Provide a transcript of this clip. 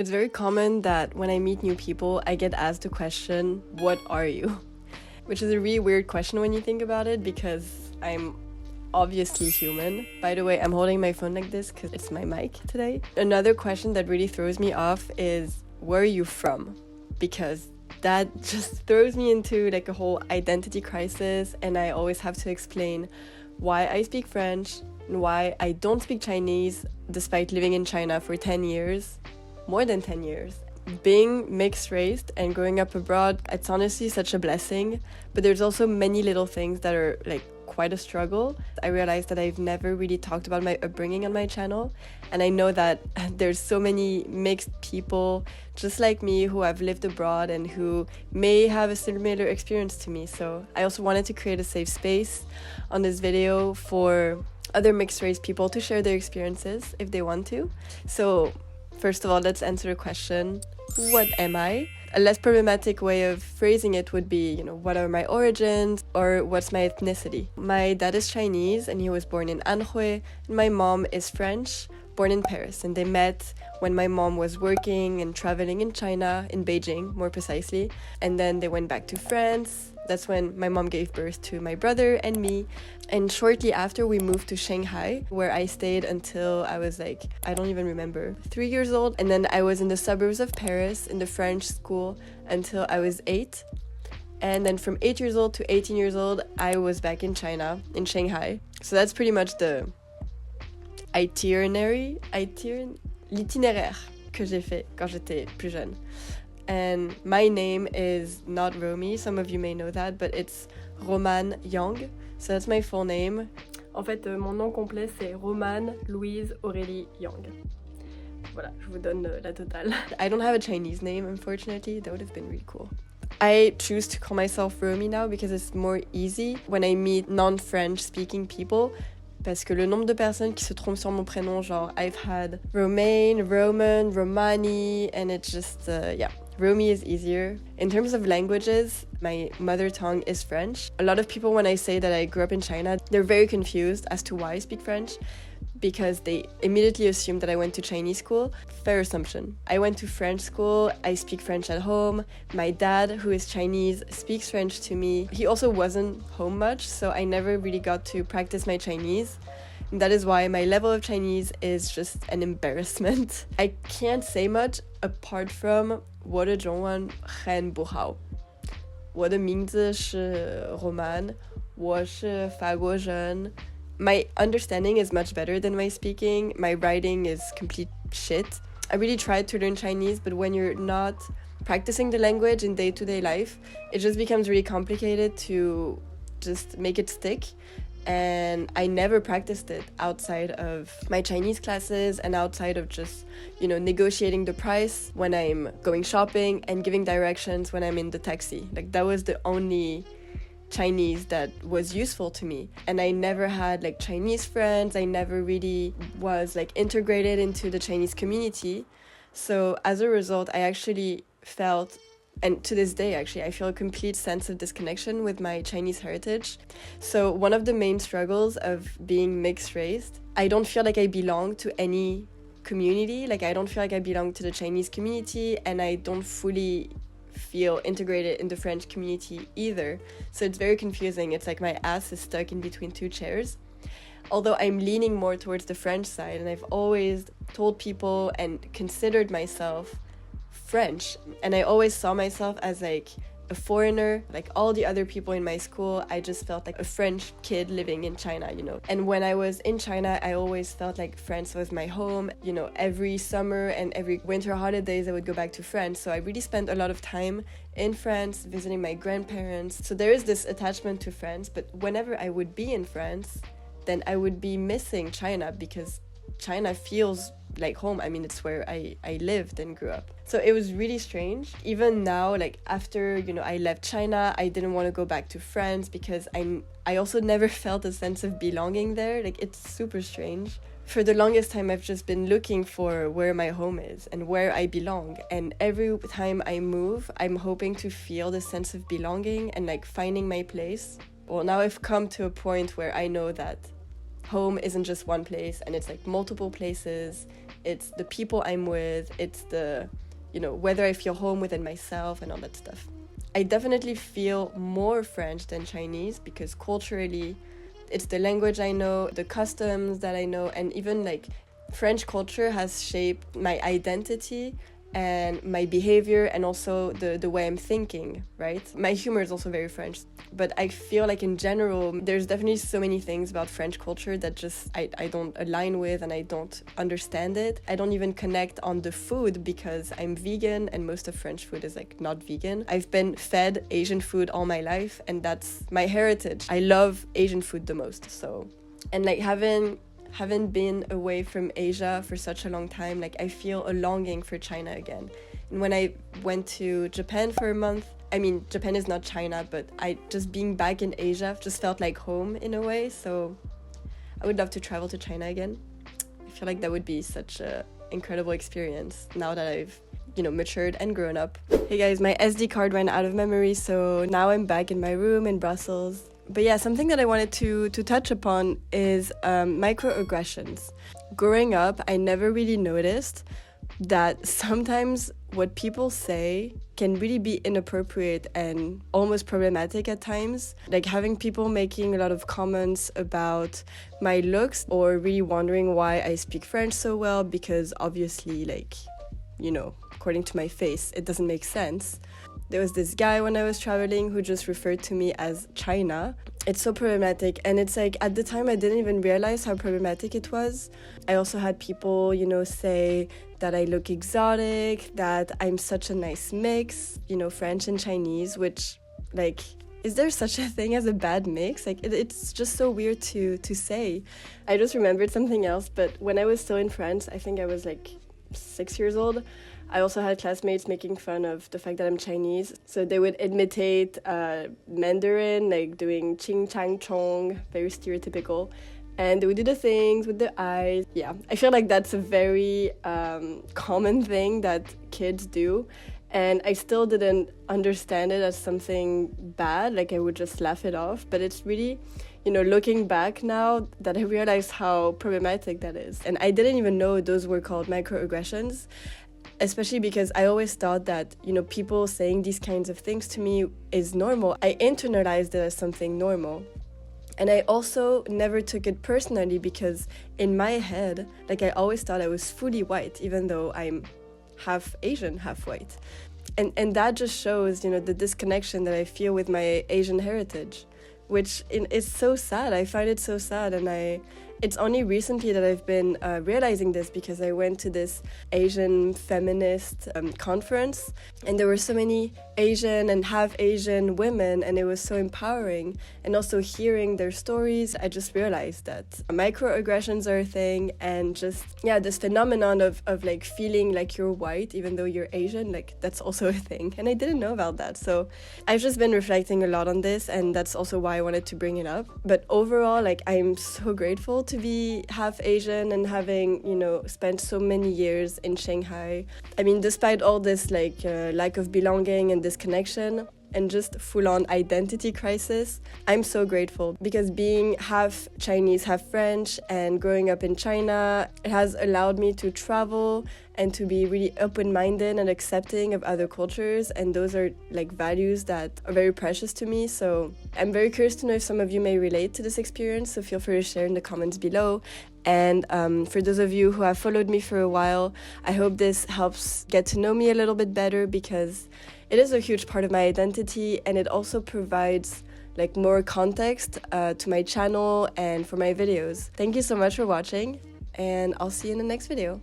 It's very common that when I meet new people, I get asked the question, what are you? Which is a really weird question when you think about it, because I'm obviously human. By the way, I'm holding my phone like this because it's my mic today. Another question that really throws me off is, where are you from? Because that just throws me into like a whole identity crisis, and I always have to explain why I speak French and why I don't speak Chinese despite living in China for 10 years. More than 10 years. Being mixed race and growing up abroad, it's honestly such a blessing, but there's also many little things that are like quite a struggle. I realized that I've never really talked about my upbringing on my channel, and I know that there's so many mixed people just like me who have lived abroad and who may have a similar experience to me. So I also wanted to create a safe space on this video for other mixed race people to share their experiences if they want to. So first of all, let's answer the question, what am I? A less problematic way of phrasing it would be, what are my origins or what's my ethnicity? My dad is Chinese and he was born in Anhui, and my mom is French, born in Paris. And they met when my mom was working and traveling in China, in Beijing more precisely. And then they went back to France. That's when my mom gave birth to my brother and me. And shortly after, we moved to Shanghai, where I stayed until I was I don't even remember, 3 years old. And then I was in the suburbs of Paris in the French school until I was 8. And then from 8 years old to 18 years old, I was back in China, in Shanghai. So that's pretty much the l'itinéraire que j'ai fait quand j'étais plus jeune. And my name is not Romy, some of you may know that, but it's Romane Young, so that's my full name. En fait, mon nom complet c'est Romane Louise Aurélie Young. Voilà, je vous donne la totale. I don't have a Chinese name, unfortunately. That would have been really cool. I choose to call myself Romy now because it's more easy when I meet non-French speaking people. Parce que le nombre de personnes qui se trompent sur mon prénom, genre I've had Romaine, Roman, Romani, and it's just, Romy is easier. In terms of languages, my mother tongue is French. A lot of people, when I say that I grew up in China, they're very confused as to why I speak French, because they immediately assume that I went to Chinese school. Fair assumption. I went to French school, I speak French at home. My dad, who is Chinese, speaks French to me. He also wasn't home much, so I never really got to practice my Chinese. And that is why my level of Chinese is just an embarrassment. I can't say much apart from 我的中文很不好。我的名字是 Roman， 我是法国人。My understanding is much better than my speaking. My writing is complete shit. I really tried to learn Chinese, but when you're not practicing the language in day-to-day life, it just becomes really complicated to just make it stick. And I never practiced it outside of my Chinese classes and outside of just, negotiating the price when I'm going shopping and giving directions when I'm in the taxi. That was the only Chinese that was useful to me. And I never had Chinese friends. I never really was integrated into the Chinese community. So as a result, I actually felt, and to this day actually, I feel a complete sense of disconnection with my Chinese heritage. So one of the main struggles of being mixed race, I don't feel like I belong to any community. I don't feel like I belong to the Chinese community, and I don't fully feel integrated in the French community either. So it's very confusing. It's like my ass is stuck in between two chairs. Although I'm leaning more towards the French side, and I've always told people and considered myself French, and I always saw myself as a foreigner. All the other people in my school, I just felt like a French kid living in China, And when I was in China, I always felt like France was my home. Every summer and every winter holidays, I would go back to France. So I really spent a lot of time in France, visiting my grandparents. So there is this attachment to France, but whenever I would be in France, then I would be missing China, because China feels like home. I mean, it's where I lived and grew up. So it was really strange. Even now, after, I left China, I didn't want to go back to France because I also never felt a sense of belonging there. It's super strange. For the longest time, I've just been looking for where my home is and where I belong. And every time I move, I'm hoping to feel the sense of belonging and finding my place. Well, now I've come to a point where I know that home isn't just one place, and it's like multiple places. It's the people I'm with, it's the, whether I feel home within myself and all that stuff. I definitely feel more French than Chinese because culturally it's the language I know, the customs that I know, and even like French culture has shaped my identity and my behavior and also the way I'm thinking, right? My humor is also very French, but I feel like in general there's definitely so many things about French culture that just I don't align with, and I don't understand it. I don't even connect on the food because I'm vegan and most of French food is like not vegan. I've been fed Asian food all my life and that's my heritage. I love Asian food the most, so, and like having been away from Asia for such a long time, like I feel a longing for China again. And when I went to Japan for a month, I mean, Japan is not China, but just being back in Asia just felt like home in a way. So I would love to travel to China again. I feel like that would be such an incredible experience now that I've matured and grown up. Hey guys, my SD card ran out of memory, so now I'm back in my room in Brussels. But yeah, something that I wanted to touch upon is microaggressions. Growing up, I never really noticed that sometimes what people say can really be inappropriate and almost problematic at times. Like having people making a lot of comments about my looks or really wondering why I speak French so well because obviously, like, according to my face, it doesn't make sense. There was this guy when I was traveling who just referred to me as China. It's so problematic, and it's like at the time I didn't even realize how problematic it was. I also had people, say that I look exotic, that I'm such a nice mix, French and Chinese, which, like, is there such a thing as a bad mix? Like, it's just so weird to say. I just remembered something else, but when I was still in France, I think I was like 6 years old, I also had classmates making fun of the fact that I'm Chinese. So they would imitate Mandarin, like doing ching chang chong, very stereotypical. And they would do the things with the eyes. Yeah, I feel like that's a very common thing that kids do. And I still didn't understand it as something bad, like I would just laugh it off. But it's really, looking back now that I realize how problematic that is. And I didn't even know those were called microaggressions. Especially because I always thought that, people saying these kinds of things to me is normal. I internalized it as something normal. And I also never took it personally because in my head, like I always thought I was fully white, even though I'm half Asian, half white. And that just shows, the disconnection that I feel with my Asian heritage, which is so sad. I find it so sad, and it's only recently that I've been realizing this because I went to this Asian feminist conference, and there were so many Asian and half Asian women, and it was so empowering. And also hearing their stories, I just realized that microaggressions are a thing, and just, this phenomenon of like feeling like you're white even though you're Asian, like that's also a thing. And I didn't know about that. So I've just been reflecting a lot on this, and that's also why I wanted to bring it up. But overall, like I'm so grateful to be half Asian and having, spent so many years in Shanghai. I mean, despite all this like lack of belonging and disconnection and just full-on identity crisis, I'm so grateful because being half Chinese, half French, and growing up in China, it has allowed me to travel and to be really open-minded and accepting of other cultures, and those are like values that are very precious to me. So I'm very curious to know if some of you may relate to this experience, so feel free to share in the comments below. And for those of you who have followed me for a while, I hope this helps get to know me a little bit better because it is a huge part of my identity, and it also provides like more context to my channel and for my videos. Thank you so much for watching, and I'll see you in the next video.